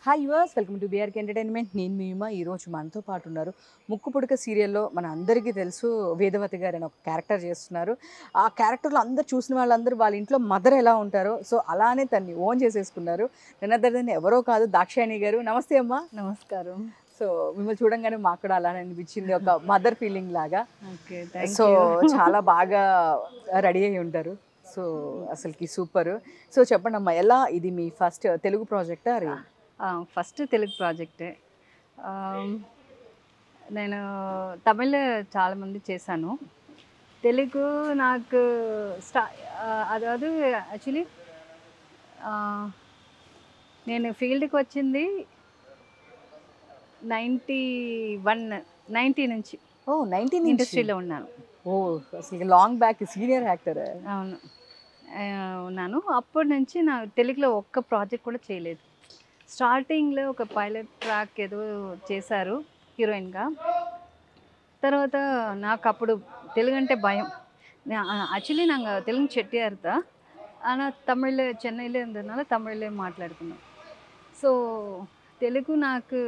Hi yours, welcome to BRK entertainment. నేను మీ ఉమా. ఈరోజు మనతో పాటు ఉన్నారు ముక్కు పుడక సీరియల్లో మన అందరికీ తెలుసు వేదవతి గారు అని ఒక క్యారెక్టర్ చేస్తున్నారు. ఆ క్యారెక్టర్లో అందరు చూసిన వాళ్ళందరూ వాళ్ళ ఇంట్లో మదర్ ఎలా ఉంటారో సో అలానే తన్ని ఓన్ చేసేసుకున్నారు. నిన్నదర్దని ఎవరో కాదు, దాక్షాయణి గారు. నమస్తే అమ్మా. నమస్కారం. సో మిమ్మల్ని చూడంగానే మాకు కూడా అలానే అనిపించింది, ఒక మదర్ ఫీలింగ్ లాగా. ఓకే. Thank so you. చాలా బాగా రెడీ అయి ఉంటారు. సో అసలుకి సూపర్. సో చెప్పండి అమ్మా, ఎలా ఇది మీ ఫస్ట్ తెలుగు ప్రాజెక్టా? ఫస్ట్ తెలుగు ప్రాజెక్టే. ఆమ్, నేను తమిళ్ చాలామంది చేశాను. తెలుగు నాకు అதாவது యాక్చువల్లీ నేను ఫీల్డ్కి వచ్చింది 90 నుంచి ఓ 19 ఇండస్ట్రీలో ఉన్నాను. ఓ అసలు లాంగ్ బ్యాక్ సీనియర్ యాక్టర్. అవును. ఉన్నాను. అప్పటి నుంచి నా తెలుగులో ఒక్క ప్రాజెక్ట్ కూడా చేయలేదు. స్టార్టింగ్లో ఒక పైలట్ ట్రాక్ ఏదో చేశారు హీరోయిన్గా. తర్వాత నాకు అప్పుడు తెలుగు అంటే భయం. ஆக்சுவலி நாங்கள் தெலுங்கு செட்டியார் தான். ஆனால் தமிழ் சென்னையில் இருந்ததுனால தமிழ்லே మాట్లాడుకున్నాం. సో తెలుగు నాకు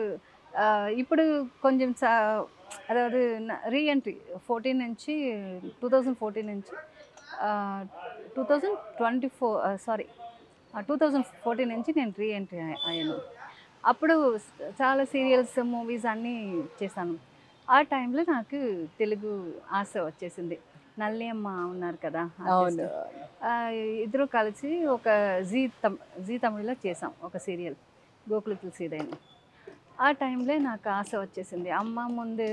ఇప్పుడు కొంచెం అதாவது రీఎంట్రీ 14 నుంచి 2014 నుంచి 2014 నుంచి నేను రీఎంట్రీ అయ్యాను. అప్పుడు చాలా సీరియల్స్, మూవీస్ అన్నీ చేశాను. ఆ టైంలో నాకు తెలుగు ఆశ వచ్చేసింది. నల్లి అమ్మ ఉన్నారు కదా, అవును. ఇద్దరు కలిసి ఒక జీ తమిళ్లో చేసాం ఒక సీరియల్, గోకుల తులసీదైన. ఆ టైంలో నాకు ఆశ వచ్చేసింది. అమ్మ ముందు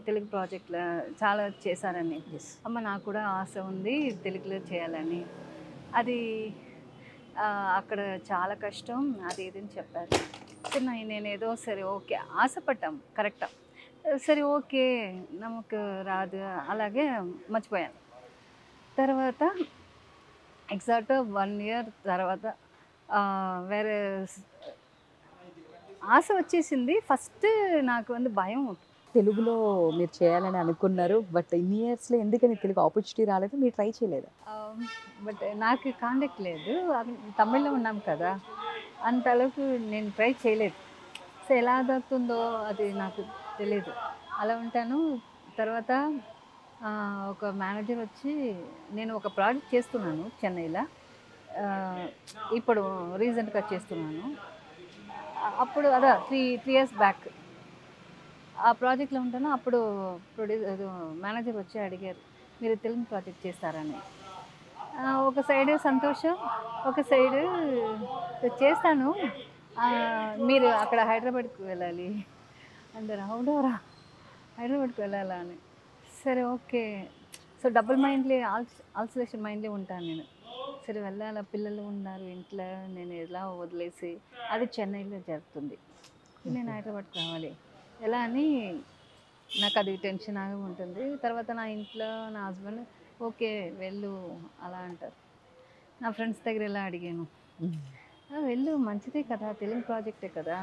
తెలుగు ప్రాజెక్టులో చాలా చేశారని, అమ్మ నాకు కూడా ఆశ ఉంది తెలుగులో చేయాలని. అది అక్కడ చాలా కష్టం అది ఇదని చెప్పారు. నేను ఏదో సరే ఓకే ఆశపడ్డాం, కరెక్టా, సరే ఓకే నమకు రాదు అలాగే మర్చిపోయాను. తర్వాత ఎగ్జాక్ట్ 1 ఇయర్ తర్వాత వేరే ఆశ వచ్చేసింది. ఫస్ట్ నాకు భయం. తెలుగులో మీరు చేయాలని అనుకున్నారు, బట్ ఇన్ని ఇయర్స్లో ఎందుకని తెలుగు ఆపర్చునిటీ రాలేదు? మీరు ట్రై చేయలేదా? బట్ నాకు కాంటాక్ట్ లేదు. తమిళ్లో ఉన్నాం కదా, అంతలోపు నేను ట్రై చేయలేదు. సో ఎలా దొరుకుతుందో అది నాకు తెలియదు. అలా ఉంటాను. తర్వాత ఒక మేనేజర్ వచ్చి, నేను ఒక ప్రాజెక్ట్ చేస్తున్నాను చెన్నైలో, ఇప్పుడు రీసెంట్గా చేస్తున్నాను. అప్పుడు అదే 3 ఇయర్స్ బ్యాక్ ఆ ప్రాజెక్ట్లో ఉంటాను. అప్పుడు మేనేజర్ వచ్చి అడిగారు, మీరు తెలుగు ప్రాజెక్ట్ చేస్తారని. ఒక సైడ్ సంతోషం, ఒక సైడ్ చేస్తాను, మీరు అక్కడ హైదరాబాద్కి వెళ్ళాలి అందరు. అవునరా హైదరాబాద్కి వెళ్ళాలా అని. సరే ఓకే. సో డబుల్ మైండ్లీ ఆల్సలేషన్ మైండ్లీ ఉంటాను నేను. సరే వెళ్ళాలా, పిల్లలు ఉన్నారు ఇంట్లో, నేను ఎలా వదిలేసి, అది చెన్నైలో జరుగుతుంది, నేను హైదరాబాద్కి రావాలి ఎలా అని నాకు అది టెన్షన్గా ఉంటుంది. తర్వాత నా ఇంట్లో నా హస్బెండ్ ఓకే వెళ్ళు అలా అంటారు. నా ఫ్రెండ్స్ దగ్గర ఎలా అడిగాను, వెళ్ళు మంచిదే కదా, తెలుగు ప్రాజెక్టే కదా,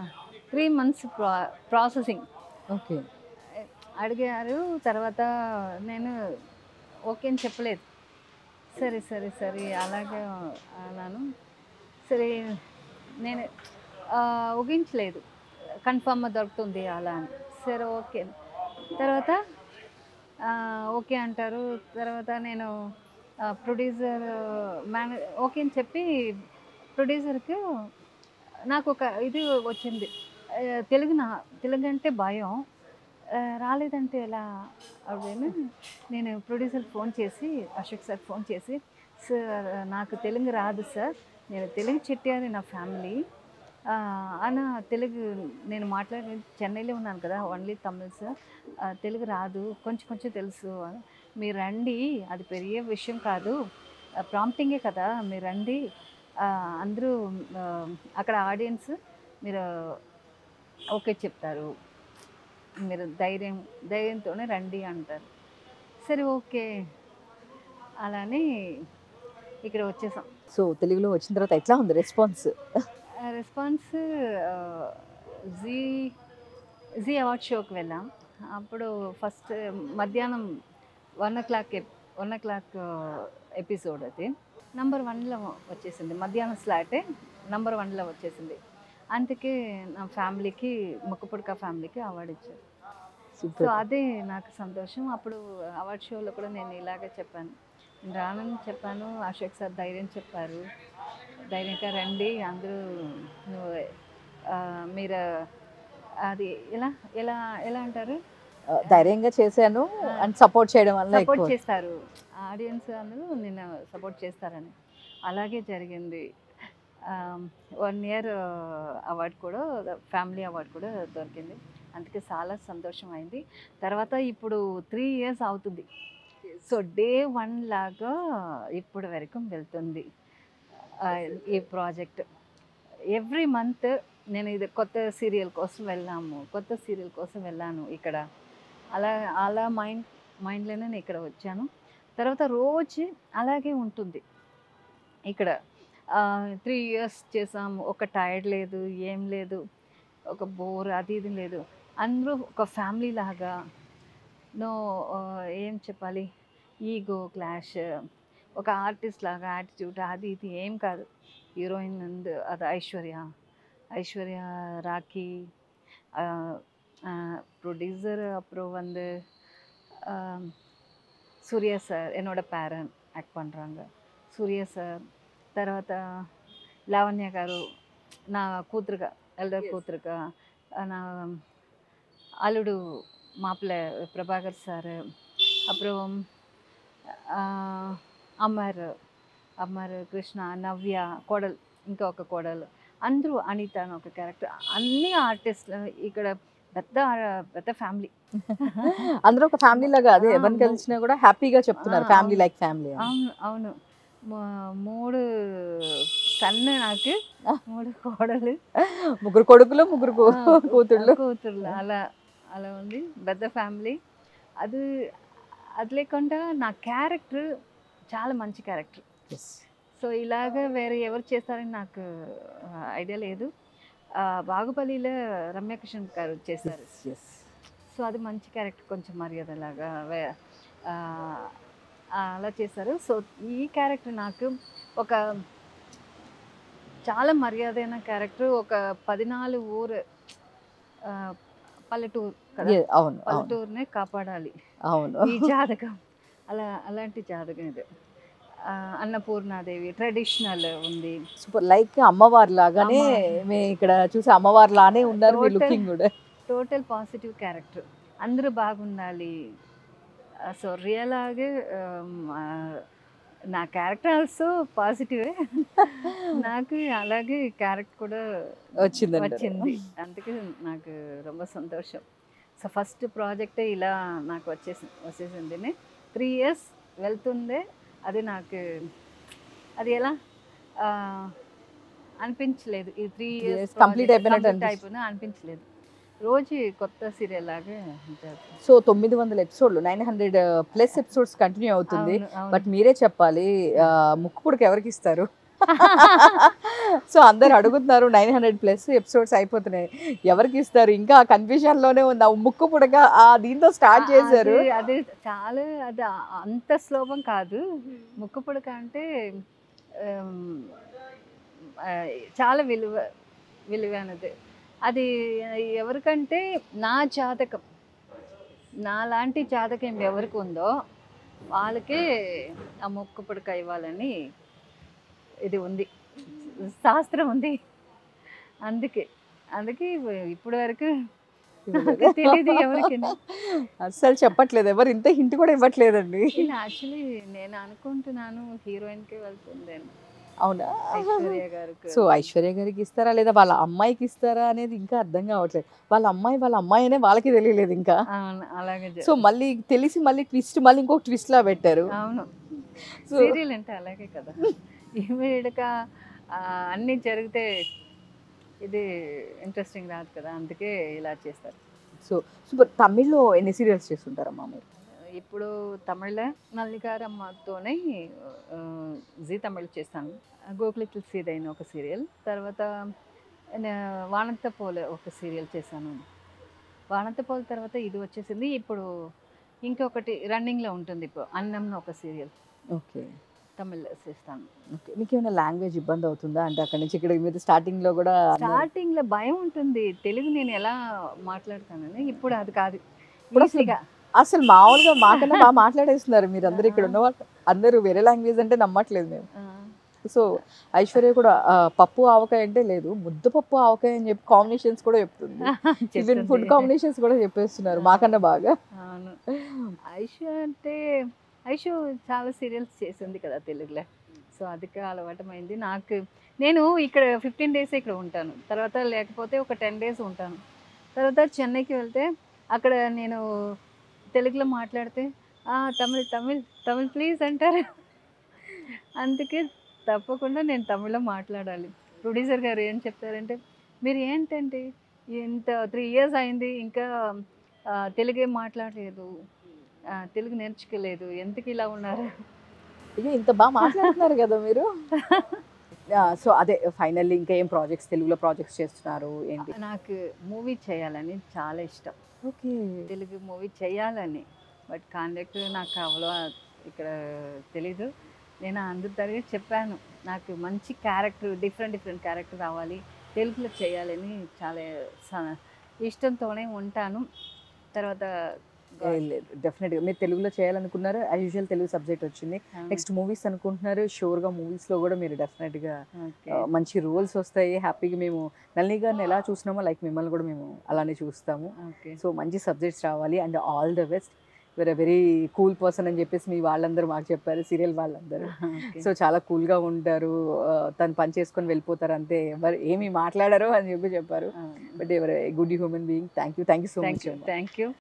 3 months ప్రాసెసింగ్ ఓకే అడిగారు. తర్వాత నేను ఓకే అని చెప్పలేదు. సరే సరే సరే అలాగే అన్నాను. సరే నేను ఊహించలేదు కన్ఫామ్గా దొరుకుతుంది అలా అని. సరే ఓకే. తర్వాత ఓకే అంటారు. తర్వాత నేను ప్రొడ్యూసర్ ఓకే అని చెప్పి ప్రొడ్యూసర్కి నాకు ఒక ఇది వచ్చింది, తెలుగు అంటే భయం, రాలేదంటే ఎలా அப்படின்னு నేను ప్రొడ్యూసర్కి ఫోన్ చేసి, అశోక్ సార్ ఫోన్ చేసి, సార్ నాకు తెలుగు రాదు సార్, నేను తెలుగు చెట్టియారు నా ఫ్యామిలీ, అన్న తెలుగు నేను మాట్లాడి చెన్నైలో ఉన్నాను కదా, ఓన్లీ తమిళ్ సార్, తెలుగు రాదు, కొంచెం కొంచెం తెలుసు, మీరు రండి, అది పెరిగే విషయం కాదు, ప్రాంప్టింగే కదా, మీరు రండి, అందరూ అక్కడ ఆడియన్స్ మీరు ఓకే చెప్తారు, మీరు ధైర్యంతోనే రండి అంటారు. సరే ఓకే అలానే ఇక్కడ వచ్చేసాం. సో తెలుగులో వచ్చిన తర్వాత ఎట్లా ఉంది రెస్పాన్స్? రెస్పాన్స్ జీ అవార్డ్ షోకి వెళ్ళాం. అప్పుడు ఫస్ట్ మధ్యాహ్నం 1 o'clock ఎపిసోడ్ అది నంబర్ 1లో వచ్చేసింది. మధ్యాహ్నం స్లాటే నంబర్ 1లో వచ్చేసింది. అందుకే నా ఫ్యామిలీకి ముక్కపుడక ఫ్యామిలీకి అవార్డు ఇచ్చారు. So super. అదే నాకు సంతోషం. అప్పుడు అవార్డ్ షోలో కూడా నేను ఇలాగే చెప్పాను. నేను రానని చెప్పాను. అశోక్ సార్ ధైర్యం చెప్పారు. ధైర్యంగా రండి అందరూ నువ్వు మీరు అది ఎలా ఎలా ఎలా అంటారు, ధైర్యంగా చేశాను అండ్ సపోర్ట్ చేయడం వల్ల సపోర్ట్ ఎక్కువ. చేస్తారు ఆడియన్స్ అందరూ నిన్ను సపోర్ట్ చేస్తారని. అలాగే జరిగింది. 1 ఇయర్ అవార్డు కూడా, ఫ్యామిలీ అవార్డు కూడా దొరికింది. అందుకే చాలా సంతోషం అయింది. తర్వాత ఇప్పుడు 3 ఇయర్స్ అవుతుంది. సో డే 1 లాగా ఇప్పటి వరకు వెళ్తుంది ఈ ప్రాజెక్ట్. ఎవ్రీ మంత్ నేను ఇది కొత్త సీరియల్ కోసం వెళ్ళాను ఇక్కడ. అలా అలా మైండ్లోనే నేను ఇక్కడ వచ్చాను. తర్వాత రోజు అలాగే ఉంటుంది ఇక్కడ. 3 ఇయర్స్ చేసాము. ఒక టైర్డ్ లేదు, ఏం లేదు, ఒక బోర్ అది ఇది లేదు. అందరూ ఒక ఫ్యామిలీ లాగా. నో ఏం చెప్పాలి, ఈగో క్లాష్, ఒక ఆర్టిస్ట్ లాగా యాటిట్యూడ్ అది ఇది ఏం కాదు. హీరోయిన్ అది ஐஸ்வர்யா ராக்கி, ப்ரொடியூசர் அப்புறம் வந்து சூர்யா சார் என்னோட பேரண்ட் యాక్ట్ பண்ணுறாங்க. సూర్య సార్, తర్వాత లావణ్య గారు నా కూతురుగా, ఎల్డర్ కూతురుగా, నా అల్లుడు మాపిల్ల ప్రభాకర్ సార్, అப்புறம் అమర్ కృష్ణ, నవ్య కోడలు, ఇంకా ఒక కోడలు, అందరూ అనిత అని ఒక క్యారెక్టర్, అన్ని ఆర్టిస్టులు ఇక్కడ. పెద్ద పెద్ద ఫ్యామిలీ. అందరూ ఒక ఫ్యామిలీ లాగా. అదే ఎవరిని కలిసినా కూడా హ్యాపీగా చెప్తున్నారు ఫ్యామిలీ లైక్ ఫ్యామిలీ. అవును అవును. 3 సన్ను నాకు, 3 కోడలు, 3 కొడుకులు, 3 కూతుళ్ళు. అలా అలా ఉంది. పెద్ద ఫ్యామిలీ. అది అది లేకుండా నా క్యారెక్టర్ చాలా మంచి క్యారెక్టర్. సో ఇలాగ వేరే ఎవరు చేస్తారని నాకు ఐడియా లేదు. బాహుబలిలో రమ్యకృష్ణ గారు చేశారు. సో అది మంచి క్యారెక్టర్, కొంచెం మర్యాదలాగా అలా చేశారు. సో ఈ క్యారెక్టర్ నాకు ఒక చాలా మర్యాదైన క్యారెక్టర్. ఒక 14 ఊరు పల్లెటూరు కదా, పల్లెటూరునే కాపాడాలి. అవును, ఈ జాతకం అలాంటి జాతకం ఇది. అన్నపూర్ణాదేవి ట్రెడిషనల్ ఉంది. సూపర్. లైక్ అమ్మవారి లాగానే ఇక్కడ చూసి అమ్మవారి లానే ఉన్నారు మీ లుకింగ్ కూడా. Total positive character. అందరూ బాగుండాలి. సో రియల్గా నా క్యారెక్టర్ ఆల్సో పాజిటివే. నాకు అలాగే క్యారెక్టర్ కూడా వచ్చింది. అందుకే నాకు ரொம்ப సంతోషం. సో ఫస్ట్ ప్రాజెక్టే ఇలా నాకు వచ్చేసింది. 3 ఇయర్స్ వెళ్తుందే. అది నాకు అది ఎలా అనిపించలేదు. ఈ 3 ఇయర్స్ కంప్లీట్ అయిపోయినా అనిపించలేదు. రోజు కొత్త సీరియల్ లాగా ఉంటుంది. సో 900 ఎపిసోడ్లు, 900+ ఎపిసోడ్స్ కంటిన్యూ అవుతుంది. బట్ మీరే చెప్పాలి, ముక్కుపుడక ఎవరికి ఇస్తారు? సో అందరు అడుగుతున్నారు, 900+ ఎపిసోడ్స్ అయిపోతున్నాయి, ఎవరికి ఇస్తారు? ఇంకా కన్ఫ్యూజన్ లోనే ఉంది. ముక్కుపుడక దీంతో స్టార్ట్ చేశారు. అది చాలా, అది అంత సులభం కాదు. ముక్కుపుడక అంటే చాలా విలువైనది. అది ఎవరికంటే నా జాతకం, నా లాంటి జాతకం ఎవరికి ఉందో వాళ్ళకే ఆ ముక్కుపుడక ఇవ్వాలని ఇది ఉంది, శాస్త్రం ఉంది. అందుకే ఇప్పటి వరకు తెలియదు ఎవరికి. అస్సలు చెప్పట్లేదు ఎవరు, ఇంత హింట్ కూడా ఇవ్వట్లేదండి. యాక్చువల్లీ నేను అనుకుంటున్నాను హీరోయిన్కి వెళ్తుంది. అవునా? ఐశ్వర్య గారు. సో ఐశ్వర్య గారికి ఇస్తారా లేదా వాళ్ళ అమ్మాయికి ఇస్తారా అనేది ఇంకా అర్థం కావట్లేదు. వాళ్ళ అమ్మాయి అనే వాళ్ళకి తెలియలేదు ఇంకా. అలాగే. సో మళ్ళీ తెలిసి మళ్ళీ ట్విస్ట్, మళ్ళీ ఇంకొక ట్విస్ట్ లా పెట్టారు. అవును, సీరియల్ అంటే అలాగే కదా. ఇమీడియట్గా అన్నీ జరిగితే ఇది ఇంట్రెస్టింగ్ రాదు కదా, అందుకే ఇలా చేస్తారు. So super. తమిళ్లో ఎన్ని సీరియల్స్ చేస్తుంటారమ్మా మీరు? ఇప్పుడు తమిళ్లో నల్లిగారమ్మతోనే జీ తమిళ్ చేస్తాను. గోకులికి సీదైన ఒక సీరియల్, తర్వాత వానంతపోలే ఒక సీరియల్ చేశాను. వానంతపోల తర్వాత ఇది వచ్చేసింది. ఇప్పుడు ఇంకొకటి రన్నింగ్లో ఉంటుంది, ఇప్పుడు అన్నంలో ఒక సీరియల్. ఓకే. తమిళ్ చేస్తాను. ఓకే. మీకేమైనా లాంగ్వేజ్ ఇబ్బంది అవుతుందా? అంటే అక్కడి నుంచి ఇక్కడ మీరు స్టార్టింగ్‌లో గూడా అన్నారు. స్టార్టింగ్‌లో భయం ఉంటుంది. తెలుగు నేను ఎలా మాట్లాడతానని. ఇప్పుడు అది కాదు. ఇప్పుడు అసలు ఈజీగా. అసలు మామూలుగా మాకన్నా బాగా మాట్లాడేస్తున్నారు మీరందరూ. ఇక్కడ ఆ! ఉన్న వాళ్ళు అందరూ వేరే లాంగ్వేజ్ అంటే నమ్మట్లేదు మేము. ఆ! సో, ఐశ్వర్య కూడా పప్పు, ఆవకాయ అంటే లేదు. ముద్దపప్పు, ఆవకాయ అని చెప్పి కాంబినేషన్స్ కూడా చెప్తుంది. ఈవెన్ ఫుడ్ చెప్తుంది. కాంబినేషన్స్ కూడా చెప్పేస్తున్నారు ఆ! మాకన్నా బాగా. అవును. ఐషు అంటే ఐషు చాలా సీరియల్స్ చేసింది కదా తెలుగులో. సో, అదికే అలవాటమైంది. నేను ఇక్కడ 15 డేసే ఇక్కడ ఉంటాను. తర్వాత లేకపోతే ఒక 10 డేస్ ఉంటాను. తర్వాత చెన్నైకి వెళ్తే అక్కడ నేను తెలుగులో మాట్లాడితే తమిళ్ తమిళ్ తమిళ్ ప్లీజ్ అంటారు. అందుకే తప్పకుండా నేను తమిళ్లో మాట్లాడాలి. ప్రొడ్యూసర్ గారు ఏం చెప్తారంటే, "మీరు ఏంటండి ఇంత 3 ఇయర్స్ అయింది ఇంకా తెలుగేం మాట్లాడలేదు. తెలుగు నేర్చుకోలేదు. ఎందుకు ఇలా ఉన్నారు?" అయ్యో! ఇంత బాగా మాట్లాడుతున్నారు కదా మీరు. సో, అదే ఫైనల్లీ ఇంకా ఏం ప్రాజెక్ట్స్ తెలుగులో ప్రాజెక్ట్స్ చేస్తున్నారు ఏంటి? నాకు మూవీ చేయాలని చాలా ఇష్టం. ఓకే. తెలుగు మూవీ చేయాలని. బట్ కాంటాక్ట్ నాకు అవ్వలో ఇక్కడ తెలీదు. నేను అందరి దగ్గర చెప్పాను. నాకు మంచి క్యారెక్టర్ డిఫరెంట్ క్యారెక్టర్ రావాలి. తెలుగులో చేయాలని చాలా ఇష్టంతోనే ఉంటాను. తర్వాత లేదు. డెఫినెట్‌గా మీరు తెలుగులో చేయాలనుకున్నారు. యాజ్ యూజువల్ తెలుగు సబ్జెక్ట్ వచ్చింది. నెక్స్ట్ మూవీస్ అనుకుంటున్నారు. షూర్‌గా మూవీస్‌లో కూడా మీరు డెఫినెట్‌గా ఓకే. మంచి రోల్స్ వస్తాయి. హ్యాపీగా మేము నళిని గారిని ఎలా చూసినామో లైక్ మిమ్మల్ని కూడా మేము అలానే చూస్తాము. ఓకే. సో, మంచి సబ్జెక్ట్స్ రావాలి and all the best. You are a very cool person అని చెప్పేసి మీ వాళ్ళందరూ మాకు చెప్పారు. సీరియల్ వాళ్ళందరూ. ఓకే. సో, చాలా కూల్‌గా ఉంటారు. తను పని చేసుకొని వెళ్ళిపోతారు అంతే. ఎవరు ఏమి మాట్లాడరు అని చెప్పి చెప్పారు. But ever a good human being. Thank you so much. Thank you.